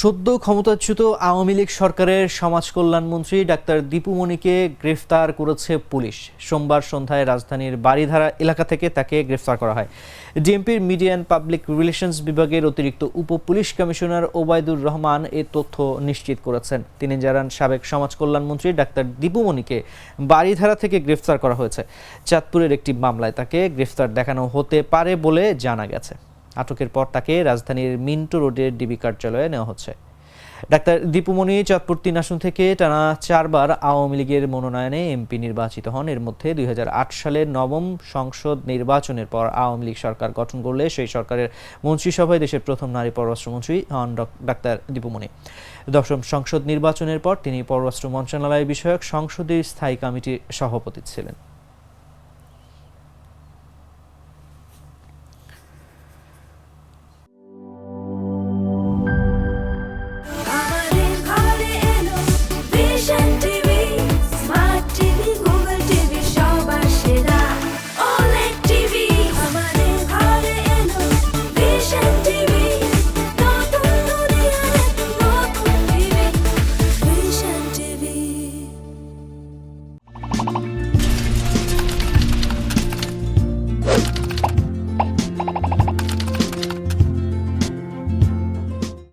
সদ্য ক্ষমতাচ্যুত আওয়ামী লীগ সরকারের সমাজ কল্যাণমন্ত্রী ডাক্তার দীপু মনিকে গ্রেফতার করেছে পুলিশ। সোমবার সন্ধ্যায় রাজধানীর বারিধারা এলাকা থেকে তাকে গ্রেফতার করা হয়। ডিএমপির মিডিয়া অ্যান্ড পাবলিক রিলেশনস বিভাগের অতিরিক্ত উপ পুলিশ কমিশনার ওবায়দুর রহমান এ তথ্য নিশ্চিত করেছেন। তিনি জানান, সাবেক সমাজ কল্যাণমন্ত্রী ডাক্তার দীপু মনিকে বারিধারা থেকে গ্রেফতার করা হয়েছে। চাঁদপুরের একটি মামলায় তাকে গ্রেফতার দেখানো হতে পারে বলে জানা গেছে। আটকের পর তাকে রাজধানীর মিন্টো রোডের ডিবি কার্যালয়ে নেওয়া হচ্ছে। ডাক্তার দীপু মনি চাঁদপুর ৩ আসন থেকে টানা 4 বার আওয়ামী লীগের মনোনয়নে এমপি নির্বাচিত হন। এর মধ্যে ২০০৮ সালের নবম সংসদ নির্বাচনের পর আওয়ামী লীগ সরকার গঠন করলে সেই সরকারের মন্ত্রিসভায় দেশের প্রথম নারী পররাষ্ট্রমন্ত্রী হন ডাক্তার দীপু মনি। দশম সংসদ নির্বাচনের পর তিনি পররাষ্ট্র মন্ত্রণালয় বিষয়ক সংসদীয় স্থায়ী কমিটির সভাপতি ছিলেন।